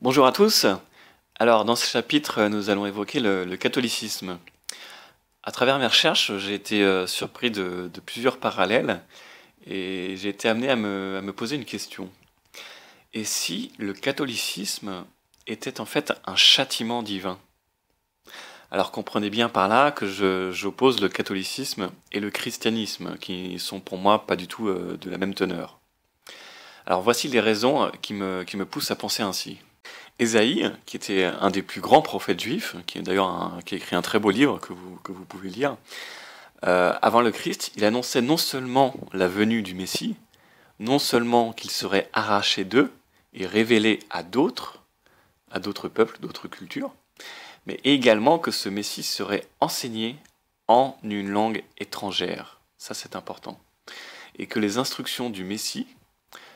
Bonjour à tous. Alors, dans ce chapitre, nous allons évoquer le catholicisme. À travers mes recherches, j'ai été surpris de plusieurs parallèles et j'ai été amené à me poser une question. Et si le catholicisme était en fait un châtiment divin? Alors, comprenez bien par là que j'oppose le catholicisme et le christianisme, qui sont pour moi pas du tout de la même teneur. Alors, voici les raisons qui me poussent à penser ainsi. Ésaïe, qui était un des plus grands prophètes juifs, qui est d'ailleurs qui a écrit un très beau livre que vous pouvez lire, avant le Christ, il annonçait non seulement la venue du Messie, non seulement qu'il serait arraché d'eux et révélé à d'autres peuples, d'autres cultures, mais également que ce Messie serait enseigné en une langue étrangère. Ça, c'est important. Et que les instructions du Messie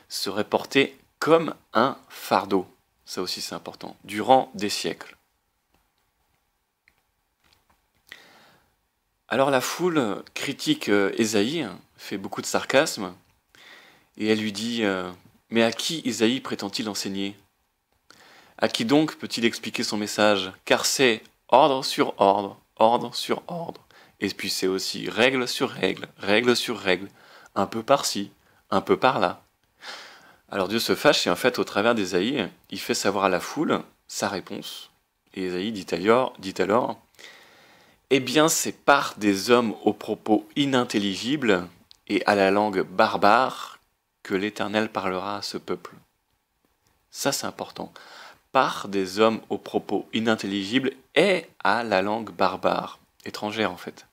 seraient portées comme un fardeau. Ça aussi, c'est important. Durant des siècles. Alors la foule critique Ésaïe, fait beaucoup de sarcasme, et elle lui dit mais à qui Ésaïe prétend-il enseigner? À qui donc peut-il expliquer son message? Car c'est ordre sur ordre, ordre sur ordre. Et puis c'est aussi règle sur règle, règle sur règle, un peu par-ci, un peu par-là. Alors Dieu se fâche et en fait, au travers d'Ésaïe, il fait savoir à la foule sa réponse. Et Ésaïe dit alors eh bien, c'est par des hommes aux propos inintelligibles et à la langue barbare que l'Éternel parlera à ce peuple. Ça, c'est important. Par des hommes aux propos inintelligibles et à la langue barbare, étrangère en fait.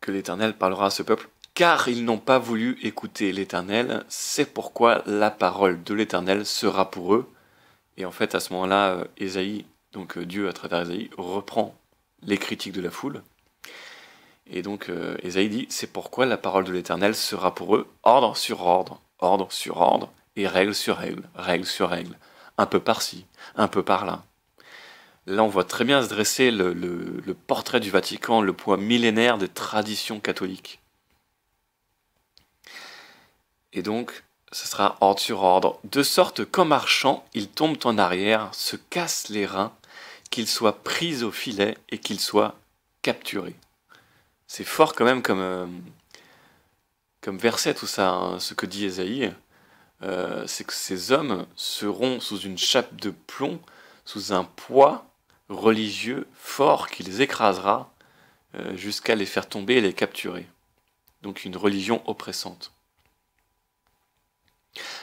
Que l'Éternel parlera à ce peuple, car ils n'ont pas voulu écouter l'Éternel, c'est pourquoi la parole de l'Éternel sera pour eux. Et en fait, à ce moment-là, Ésaïe, donc Dieu à travers Ésaïe, reprend les critiques de la foule. Et donc Ésaïe dit, c'est pourquoi la parole de l'Éternel sera pour eux ordre sur ordre, et règle sur règle, règle sur règle, un peu par-ci, un peu par-là. Là, on voit très bien se dresser le portrait du Vatican, le poids millénaire des traditions catholiques. Et donc, ce sera ordre sur ordre, de sorte qu'en marchant, ils tombent en arrière, se cassent les reins, qu'ils soient pris au filet et qu'ils soient capturés. C'est fort quand même comme verset tout ça, hein, ce que dit Ésaïe. C'est que ces hommes seront sous une chape de plomb, sous un poids religieux fort qui les écrasera jusqu'à les faire tomber et les capturer. Donc une religion oppressante.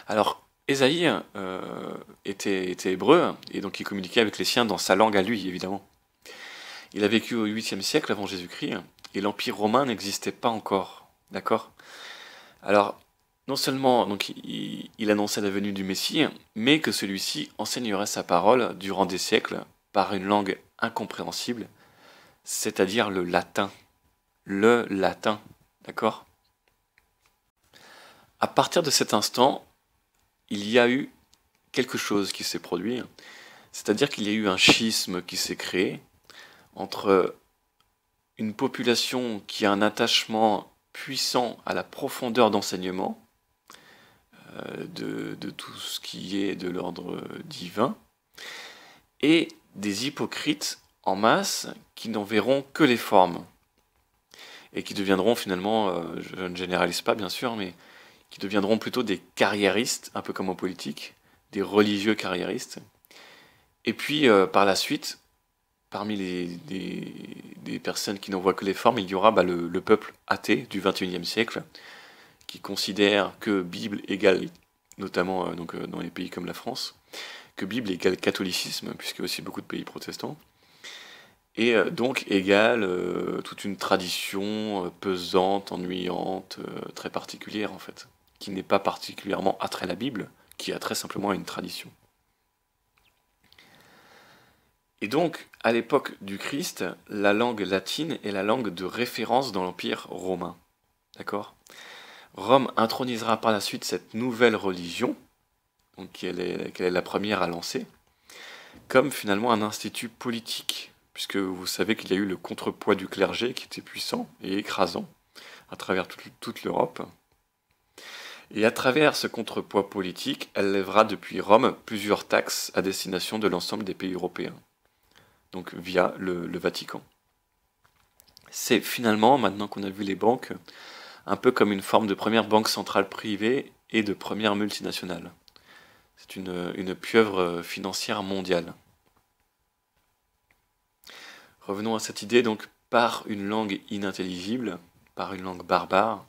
Alors, Ésaïe était hébreu, et donc il communiquait avec les siens dans sa langue à lui, évidemment. Il a vécu au 8e siècle avant Jésus-Christ, et l'Empire romain n'existait pas encore. D'accord? Alors, non seulement donc, il annonçait la venue du Messie, mais que celui-ci enseignerait sa parole durant des siècles par une langue incompréhensible, c'est-à-dire le latin. Le latin, d'accord? À partir de cet instant, il y a eu quelque chose qui s'est produit, c'est-à-dire qu'il y a eu un schisme qui s'est créé entre une population qui a un attachement puissant à la profondeur d'enseignement, de tout ce qui est de l'ordre divin, et des hypocrites en masse qui n'en verront que les formes, et qui deviendront finalement, je ne généralise pas bien sûr, mais qui deviendront plutôt des carriéristes, un peu comme en politique, des religieux carriéristes. Et puis par la suite, parmi des personnes qui n'en voient que les formes, il y aura le peuple athée du XXIe siècle, qui considère que Bible égale, notamment dans les pays comme la France, que Bible égale catholicisme, puisqu'il y a aussi beaucoup de pays protestants, et donc égale toute une tradition pesante, ennuyante, très particulière en fait, qui n'est pas particulièrement attrait à la Bible, qui a très simplement à une tradition. Et donc, à l'époque du Christ, la langue latine est la langue de référence dans l'Empire romain. D'accord? Rome intronisera par la suite cette nouvelle religion, donc qu'elle est la première à lancer, comme finalement un institut politique, puisque vous savez qu'il y a eu le contrepoids du clergé qui était puissant et écrasant à travers toute l'Europe. Et à travers ce contrepoids politique, elle lèvera depuis Rome plusieurs taxes à destination de l'ensemble des pays européens, donc via le Vatican. C'est finalement, maintenant qu'on a vu les banques, un peu comme une forme de première banque centrale privée et de première multinationale. C'est une pieuvre financière mondiale. Revenons à cette idée, donc, par une langue inintelligible, par une langue barbare,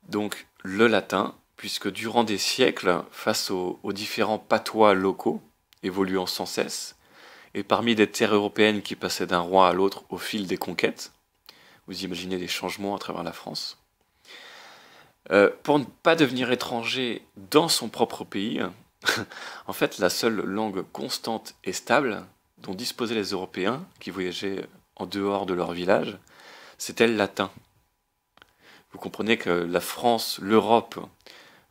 donc le latin, puisque durant des siècles, face aux différents patois locaux, évoluant sans cesse, et parmi des terres européennes qui passaient d'un roi à l'autre au fil des conquêtes, vous imaginez les changements à travers la France, pour ne pas devenir étranger dans son propre pays, en fait, la seule langue constante et stable dont disposaient les Européens qui voyageaient en dehors de leur village, c'était le latin. Vous comprenez que la France, l'Europe,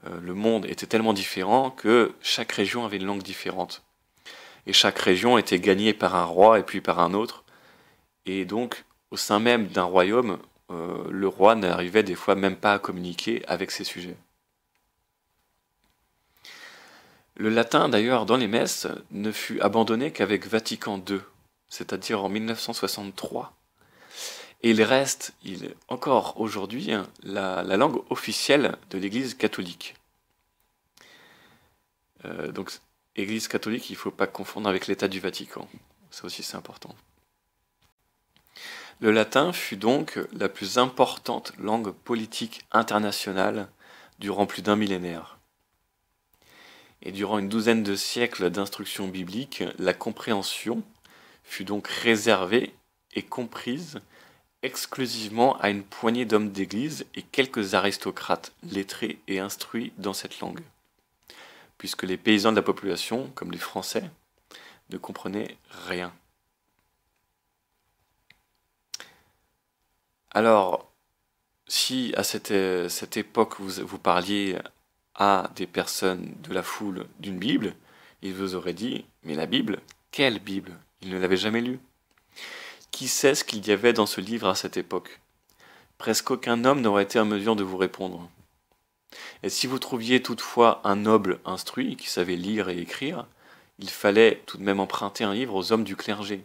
le monde était tellement différent que chaque région avait une langue différente. Et chaque région était gagnée par un roi et puis par un autre. Et donc, au sein même d'un royaume, le roi n'arrivait des fois même pas à communiquer avec ses sujets. Le latin, d'ailleurs, dans les messes, ne fut abandonné qu'avec Vatican II, c'est-à-dire en 1963. Et il reste, encore aujourd'hui, la langue officielle de l'Église catholique. Donc, Église catholique, il ne faut pas confondre avec l'État du Vatican. Ça aussi, c'est important. Le latin fut donc la plus importante langue politique internationale durant plus d'un millénaire. Et durant une douzaine de siècles d'instruction biblique, la compréhension fut donc réservée et comprise exclusivement à une poignée d'hommes d'église et quelques aristocrates lettrés et instruits dans cette langue, puisque les paysans de la population, comme les Français, ne comprenaient rien. Alors, si à cette époque vous parliez à des personnes de la foule d'une Bible, ils vous auraient dit « Mais la Bible, quelle Bible ? Ils ne l'avaient jamais lue. » Qui sait ce qu'il y avait dans ce livre à cette époque ? Presque aucun homme n'aurait été en mesure de vous répondre. Et si vous trouviez toutefois un noble instruit qui savait lire et écrire, il fallait tout de même emprunter un livre aux hommes du clergé,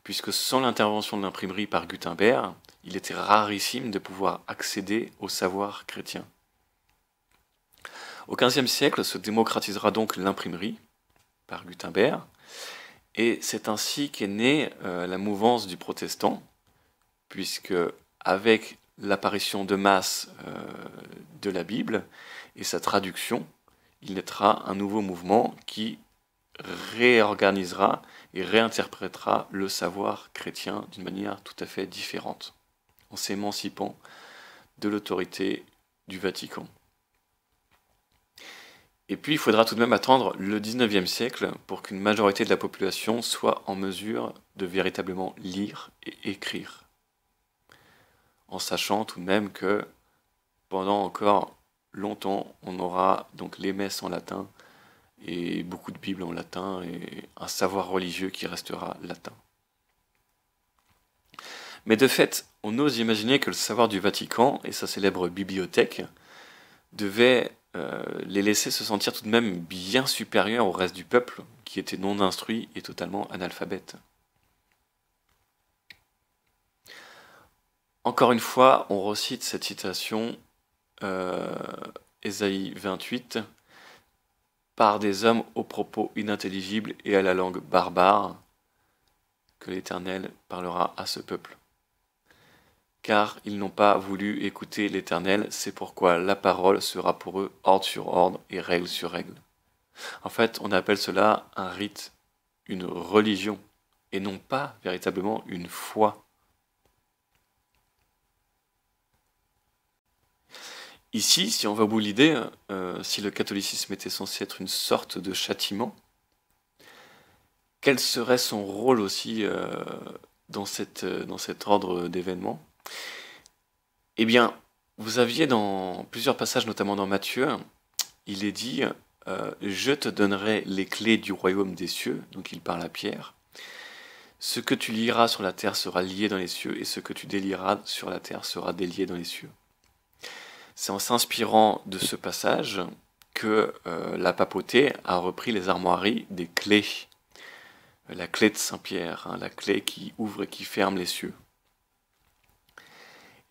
puisque sans l'intervention de l'imprimerie par Gutenberg, il était rarissime de pouvoir accéder au savoir chrétien. Au XVe siècle se démocratisera donc l'imprimerie par Gutenberg, et c'est ainsi qu'est née la mouvance du protestant, puisque avec l'apparition de masse de la Bible et sa traduction, il naîtra un nouveau mouvement qui réorganisera et réinterprétera le savoir chrétien d'une manière tout à fait différente, en s'émancipant de l'autorité du Vatican. Et puis il faudra tout de même attendre le XIXe siècle pour qu'une majorité de la population soit en mesure de véritablement lire et écrire. En sachant tout de même que pendant encore longtemps, on aura donc les messes en latin et beaucoup de Bibles en latin et un savoir religieux qui restera latin. Mais de fait, on ose imaginer que le savoir du Vatican et sa célèbre bibliothèque devaient les laisser se sentir tout de même bien supérieurs au reste du peuple, qui était non instruit et totalement analphabète. Encore une fois, on recite cette citation, Ésaïe 28, par des hommes aux propos inintelligibles et à la langue barbare, que l'Éternel parlera à ce peuple. Car ils n'ont pas voulu écouter l'Éternel, c'est pourquoi la parole sera pour eux ordre sur ordre et règle sur règle. En fait, on appelle cela un rite, une religion, et non pas véritablement une foi. Ici, si on va au bout de l'idée, si le catholicisme était censé être une sorte de châtiment, quel serait son rôle aussi dans cet ordre d'événements ? Eh bien, vous aviez dans plusieurs passages, notamment dans Matthieu, il est dit « Je te donnerai les clés du royaume des cieux », donc il parle à Pierre. « Ce que tu lieras sur la terre sera lié dans les cieux, et ce que tu délieras sur la terre sera délié dans les cieux. » C'est en s'inspirant de ce passage que la papauté a repris les armoiries des clés. La clé de Saint-Pierre, hein, la clé qui ouvre et qui ferme les cieux.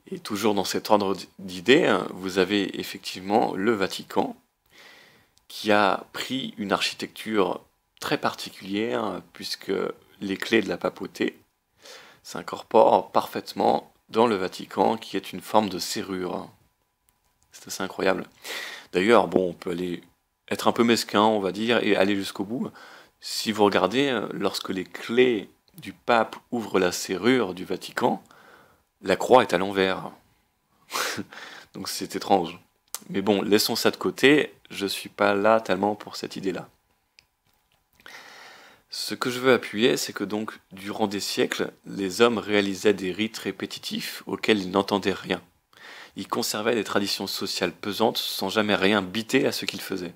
Et toujours dans cet ordre d'idées, hein, vous avez effectivement le Vatican, qui a pris une architecture très particulière, puisque les clés de la papauté s'incorporent parfaitement dans le Vatican, qui est une forme de serrure. C'est assez incroyable. D'ailleurs, bon, on peut aller être un peu mesquin, on va dire, et aller jusqu'au bout. Si vous regardez, lorsque les clés du pape ouvrent la serrure du Vatican, la croix est à l'envers. Donc c'est étrange. Mais bon, laissons ça de côté, je ne suis pas là tellement pour cette idée-là. Ce que je veux appuyer, c'est que donc, durant des siècles, les hommes réalisaient des rites répétitifs auxquels ils n'entendaient rien. Ils conservaient des traditions sociales pesantes sans jamais rien biter à ce qu'ils faisaient.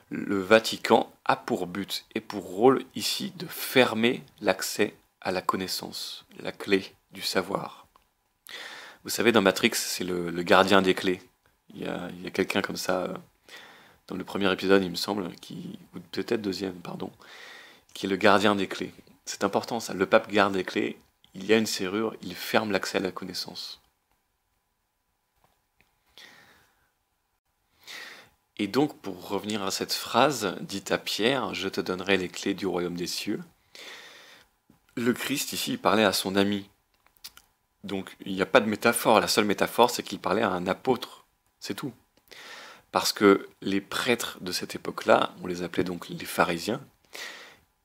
Le Vatican a pour but et pour rôle ici de fermer l'accès à la connaissance, la clé du savoir. Vous savez, dans Matrix, c'est le gardien des clés. Il y a quelqu'un comme ça, dans le premier épisode, il me semble, ou peut-être deuxième, pardon, qui est le gardien des clés. C'est important ça, le pape garde les clés, il y a une serrure, il ferme l'accès à la connaissance. Et donc, pour revenir à cette phrase dite à Pierre, « Je te donnerai les clés du royaume des cieux », le Christ ici parlait à son ami. Donc, il n'y a pas de métaphore, la seule métaphore, c'est qu'il parlait à un apôtre, c'est tout. Parce que les prêtres de cette époque-là, on les appelait donc les pharisiens,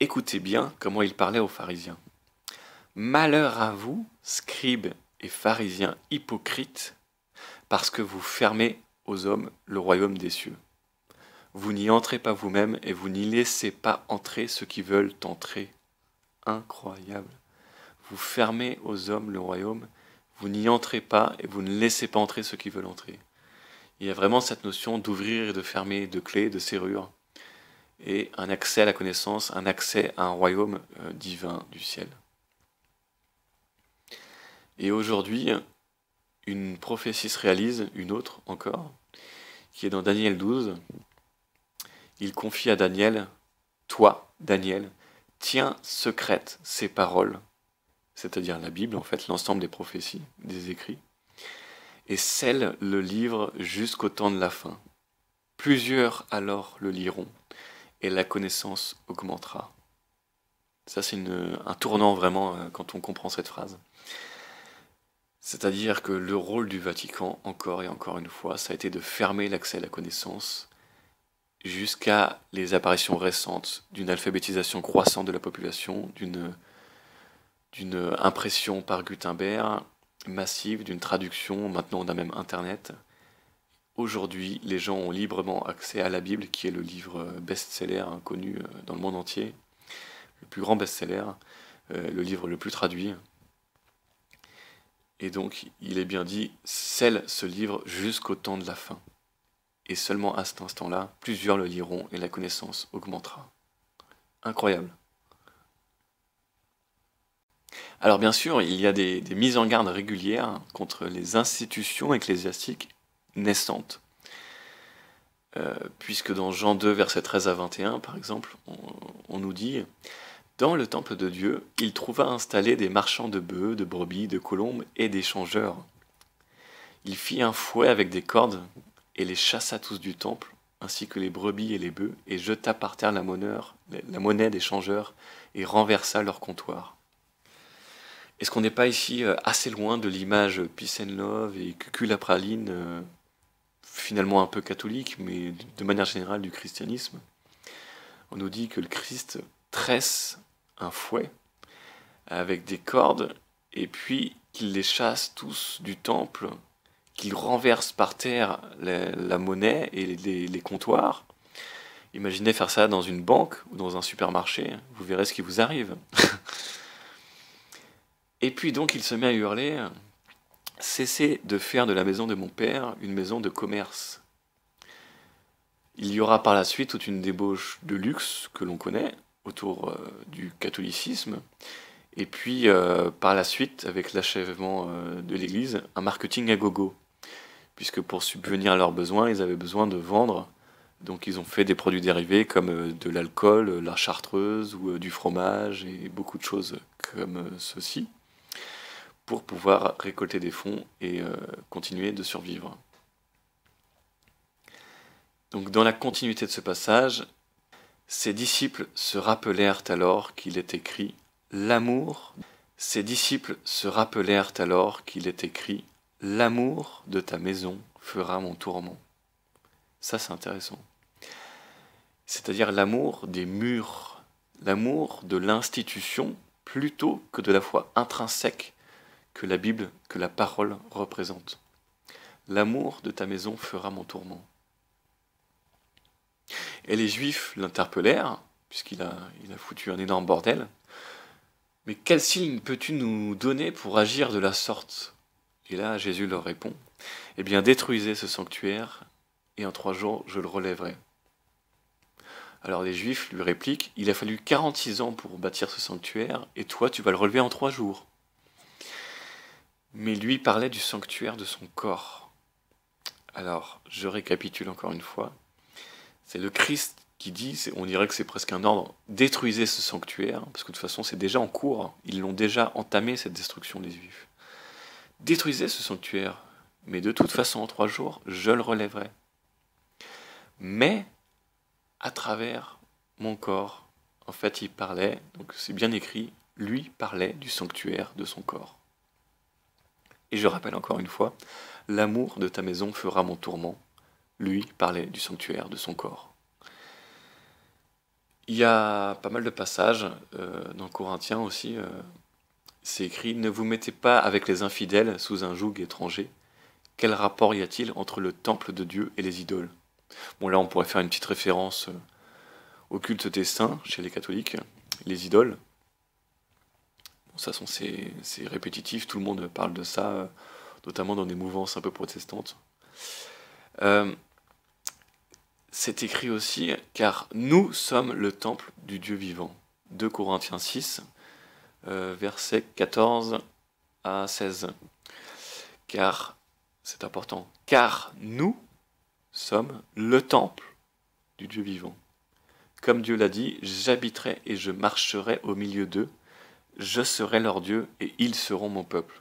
écoutez bien comment il parlait aux pharisiens. « Malheur à vous, scribes et pharisiens hypocrites, parce que vous fermez aux hommes le royaume des cieux. Vous n'y entrez pas vous-même et vous n'y laissez pas entrer ceux qui veulent entrer. » Incroyable. Vous fermez aux hommes le royaume, vous n'y entrez pas et vous ne laissez pas entrer ceux qui veulent entrer. Il y a vraiment cette notion d'ouvrir et de fermer, de clés, de serrures, et un accès à la connaissance, un accès à un royaume divin du ciel. Et aujourd'hui, une prophétie se réalise, une autre encore, qui est dans Daniel 12. Il confie à Daniel, « Toi, Daniel, tiens secrètes ces paroles, c'est-à-dire la Bible, en fait, l'ensemble des prophéties, des écrits, et scelle le livre jusqu'au temps de la fin. Plusieurs alors le liront, et la connaissance augmentera. » Ça, c'est un tournant vraiment quand on comprend cette phrase. C'est-à-dire que le rôle du Vatican, encore et encore une fois, ça a été de fermer l'accès à la connaissance jusqu'à les apparitions récentes d'une alphabétisation croissante de la population, d'une impression par Gutenberg massive, d'une traduction, maintenant on a même Internet. Aujourd'hui, les gens ont librement accès à la Bible, qui est le livre best-seller connu dans le monde entier, le plus grand best-seller, le livre le plus traduit. Et donc, il est bien dit, scelle ce livre jusqu'au temps de la fin. Et seulement à cet instant-là, plusieurs le liront et la connaissance augmentera. Incroyable. Alors bien sûr, il y a des mises en garde régulières contre les institutions ecclésiastiques naissantes. Puisque dans Jean 2, versets 13 à 21, par exemple, on nous dit « Dans le temple de Dieu, il trouva installés des marchands de bœufs, de brebis, de colombes et des changeurs. Il fit un fouet avec des cordes et les chassa tous du temple, ainsi que les brebis et les bœufs, et jeta par terre la monnaie des changeurs, et renversa leur comptoir. » Est-ce qu'on n'est pas ici assez loin de l'image Peace and Love et Cuculapraline, finalement un peu catholique, mais de manière générale du christianisme? On nous dit que le Christ tresse un fouet avec des cordes, et puis qu'il les chasse tous du temple, qu'il renverse par terre la monnaie et les comptoirs. Imaginez faire ça dans une banque ou dans un supermarché, vous verrez ce qui vous arrive. Et puis donc il se met à hurler « Cessez de faire de la maison de mon père une maison de commerce. » Il y aura par la suite toute une débauche de luxe que l'on connaît autour du catholicisme, et puis par la suite, avec l'achèvement de l'Église, un marketing à gogo. puisque pour subvenir à leurs besoins, ils avaient besoin de vendre. Donc ils ont fait des produits dérivés comme de l'alcool, la chartreuse ou du fromage et beaucoup de choses comme ceci pour pouvoir récolter des fonds et continuer de survivre. Donc dans la continuité de ce passage, ses disciples se rappelèrent alors qu'il est écrit « L'amour ». Ses disciples se rappelèrent alors qu'il est écrit « L'amour de ta maison fera mon tourment ». Ça c'est intéressant. C'est-à-dire l'amour des murs, l'amour de l'institution plutôt que de la foi intrinsèque que la Bible, que la parole représente. L'amour de ta maison fera mon tourment. Et les Juifs l'interpellèrent, puisqu'il a foutu un énorme bordel. Mais quel signe peux-tu nous donner pour agir de la sorte? Et là, Jésus leur répond, eh bien, détruisez ce sanctuaire, et en 3 jours, je le relèverai. Alors les Juifs lui répliquent, il a fallu 46 ans pour bâtir ce sanctuaire, et toi, tu vas le relever en 3 jours. Mais lui parlait du sanctuaire de son corps. Alors, je récapitule encore une fois. C'est le Christ qui dit, on dirait que c'est presque un ordre, détruisez ce sanctuaire, parce que de toute façon c'est déjà en cours, ils l'ont déjà entamé cette destruction des Juifs. Détruisez ce sanctuaire, mais de toute façon en 3 jours, je le relèverai. Mais, à travers mon corps, en fait il parlait, donc c'est bien écrit, lui parlait du sanctuaire de son corps. Et je rappelle encore une fois, l'amour de ta maison fera mon tourment, lui parlait du sanctuaire de son corps. Il y a pas mal de passages dans Corinthiens aussi. C'est écrit « Ne vous mettez pas avec les infidèles sous un joug étranger. Quel rapport y a-t-il entre le temple de Dieu et les idoles ?» Bon, là, on pourrait faire une petite référence au culte des saints chez les catholiques, les idoles. Bon, de toute façon, c'est répétitif, tout le monde parle de ça, notamment dans des mouvances un peu protestantes. C'est écrit aussi, car nous sommes le temple du Dieu vivant. 2 Corinthiens 6, versets 14 à 16. Car, c'est important, car nous sommes le temple du Dieu vivant. Comme Dieu l'a dit, j'habiterai et je marcherai au milieu d'eux, je serai leur Dieu et ils seront mon peuple.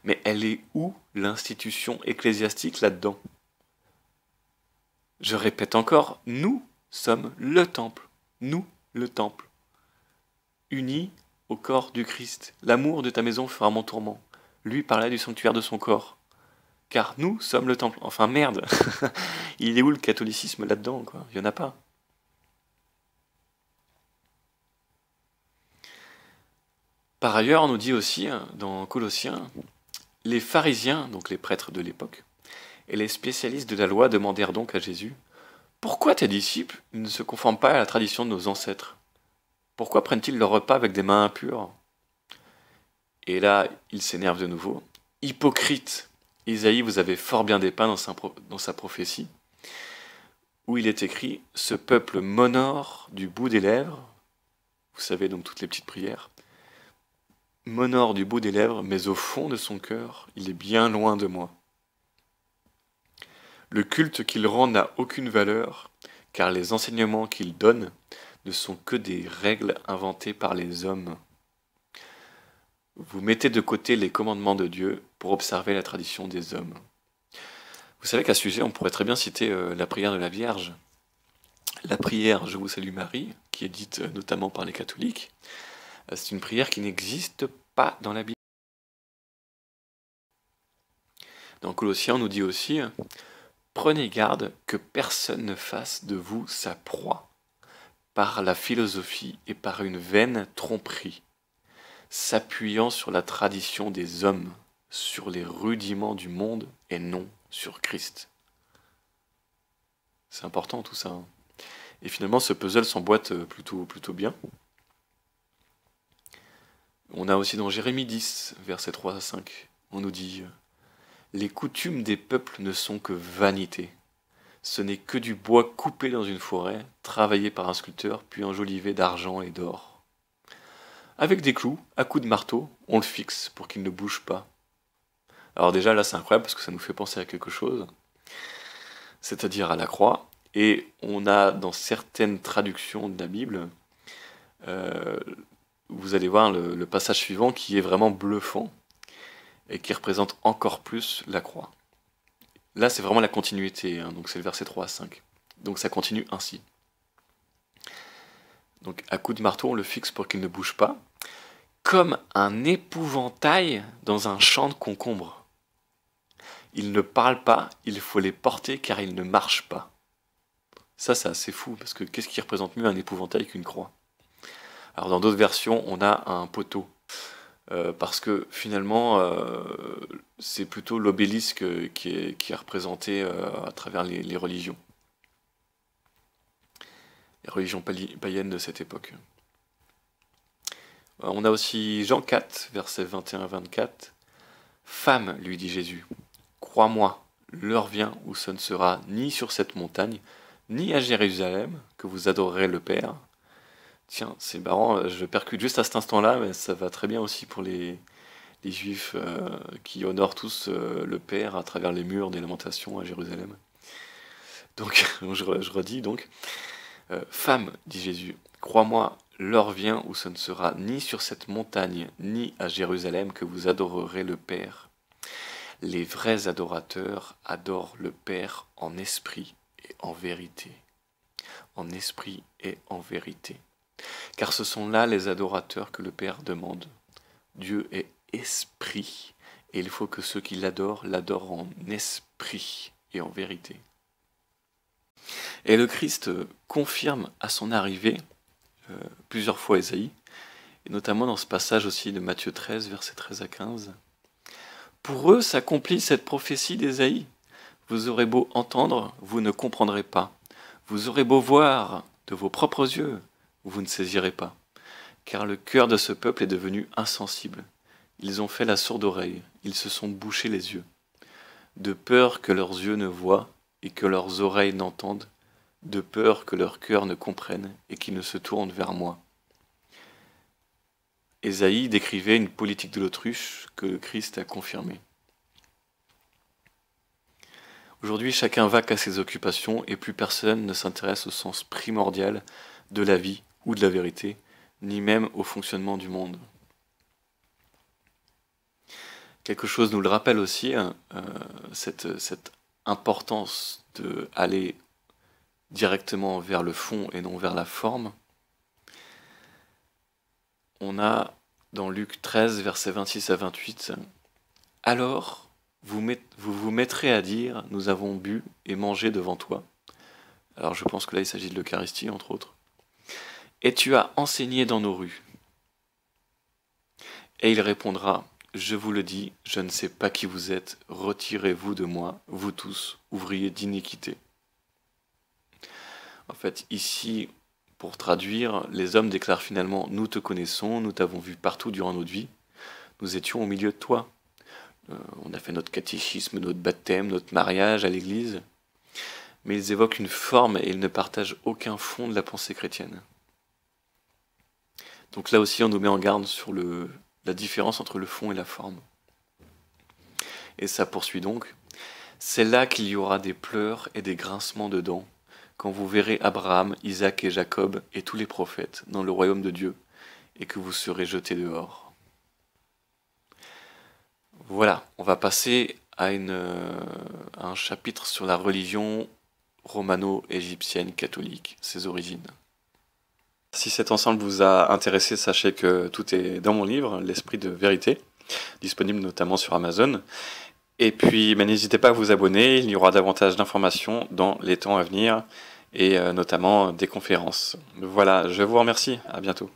Mais elle est où l'institution ecclésiastique là-dedans ? Je répète encore, nous sommes le temple. Nous, le temple. Unis au corps du Christ. L'amour de ta maison fera mon tourment. Lui parlait du sanctuaire de son corps. Car nous sommes le temple. Enfin merde, il est où le catholicisme là-dedans, quoi ? Il n'y en a pas. Par ailleurs, on nous dit aussi, dans Colossiens, les pharisiens, donc les prêtres de l'époque, et les spécialistes de la loi demandèrent donc à Jésus « Pourquoi tes disciples ne se conforment pas à la tradition de nos ancêtres? Pourquoi prennent-ils leur repas avec des mains impures ?» Et là, il s'énerve de nouveau. « Hypocrite ! Isaïe vous avait fort bien dépeint dans sa prophétie, où il est écrit « Ce peuple m'honore du bout des lèvres », vous savez donc toutes les petites prières, « m'honore du bout des lèvres, mais au fond de son cœur, il est bien loin de moi. » Le culte qu'il rend n'a aucune valeur, car les enseignements qu'il donne ne sont que des règles inventées par les hommes. Vous mettez de côté les commandements de Dieu pour observer la tradition des hommes. Vous savez qu'à ce sujet, on pourrait très bien citer la prière de la Vierge. La prière « Je vous salue Marie », qui est dite notamment par les catholiques, c'est une prière qui n'existe pas dans la Bible. Dans Colossiens, on nous dit aussi « Prenez garde que personne ne fasse de vous sa proie, par la philosophie et par une vaine tromperie, s'appuyant sur la tradition des hommes, sur les rudiments du monde et non sur Christ. » C'est important tout ça. Hein. Et finalement, ce puzzle s'emboîte plutôt bien. On a aussi dans Jérémie 10, versets 3 à 5, on nous dit « Les coutumes des peuples ne sont que vanité. Ce n'est que du bois coupé dans une forêt, travaillé par un sculpteur, puis enjolivé d'argent et d'or. Avec des clous, à coups de marteau, on le fixe pour qu'il ne bouge pas. Alors déjà là c'est incroyable parce que ça nous fait penser à quelque chose, c'est-à-dire à la croix. Et on a dans certaines traductions de la Bible, euh, vous allez voir le passage suivant qui est vraiment bluffant et qui représente encore plus la croix. Là c'est vraiment la continuité, hein, donc c'est le verset 3 à 5. Donc ça continue ainsi. Donc à coup de marteau on le fixe pour qu'il ne bouge pas, comme un épouvantail dans un champ de concombres. Ils ne parlent pas, il faut les porter car ils ne marchent pas. Ça c'est assez fou, parce que qu'est-ce qui représente mieux un épouvantail qu'une croix? Alors dans d'autres versions, on a un poteau. Parce que finalement, c'est plutôt l'obélisque qui est représenté à travers les religions. Les religions païennes de cette époque. On a aussi Jean 4, versets 21-24. « Femme, lui dit Jésus, crois-moi, l'heure vient où ce ne sera ni sur cette montagne, ni à Jérusalem que vous adorerez le Père. » Tiens, c'est marrant, je percute juste à cet instant-là, mais ça va très bien aussi pour les Juifs qui honorent tous le Père à travers les murs des lamentations à Jérusalem. Donc, je redis donc, Femme, dit Jésus, crois-moi, l'heure vient où ce ne sera ni sur cette montagne, ni à Jérusalem que vous adorerez le Père. Les vrais adorateurs adorent le Père en esprit et en vérité. En esprit et en vérité. Car ce sont là les adorateurs que le Père demande. Dieu est esprit, et il faut que ceux qui l'adorent l'adorent en esprit et en vérité. Et le Christ confirme à son arrivée plusieurs fois Ésaïe, et notamment dans ce passage aussi de Matthieu 13, versets 13 à 15. Pour eux s'accomplit cette prophétie d'Ésaïe. Vous aurez beau entendre, vous ne comprendrez pas. Vous aurez beau voir de vos propres yeux, vous ne saisirez pas. Car le cœur de ce peuple est devenu insensible. Ils ont fait la sourde oreille, ils se sont bouchés les yeux. De peur que leurs yeux ne voient et que leurs oreilles n'entendent, de peur que leur cœur ne comprenne et qu'ils ne se tournent vers moi. Ésaïe décrivait une politique de l'autruche que le Christ a confirmée. Aujourd'hui, chacun va qu'à ses occupations et plus personne ne s'intéresse au sens primordial de la vie ou de la vérité, ni même au fonctionnement du monde. Quelque chose nous le rappelle aussi, cette importance d'aller directement vers le fond et non vers la forme. On a dans Luc 13, versets 26 à 28, « Alors vous vous mettrez à dire, nous avons bu et mangé devant toi. » Alors je pense que là il s'agit de l'Eucharistie entre autres. « Et tu as enseigné dans nos rues. » Et il répondra, « Je vous le dis, je ne sais pas qui vous êtes, retirez-vous de moi, vous tous, ouvriers d'iniquité. » En fait, ici, pour traduire, les hommes déclarent finalement « Nous te connaissons, nous t'avons vu partout durant notre vie, nous étions au milieu de toi. On a fait notre catéchisme, notre baptême, notre mariage à l'église. » Mais ils évoquent une forme et ils ne partagent aucun fond de la pensée chrétienne. Donc là aussi, on nous met en garde sur la différence entre le fond et la forme. Et ça poursuit donc. « C'est là qu'il y aura des pleurs et des grincements de dents, quand vous verrez Abraham, Isaac et Jacob et tous les prophètes dans le royaume de Dieu, et que vous serez jetés dehors. » Voilà, on va passer à un chapitre sur la religion romano-égyptienne catholique, ses origines. Si cet ensemble vous a intéressé, sachez que tout est dans mon livre, L'Esprit de Vérité, disponible notamment sur Amazon. Et puis, n'hésitez pas à vous abonner, il y aura davantage d'informations dans les temps à venir, et notamment des conférences. Voilà, je vous remercie, à bientôt.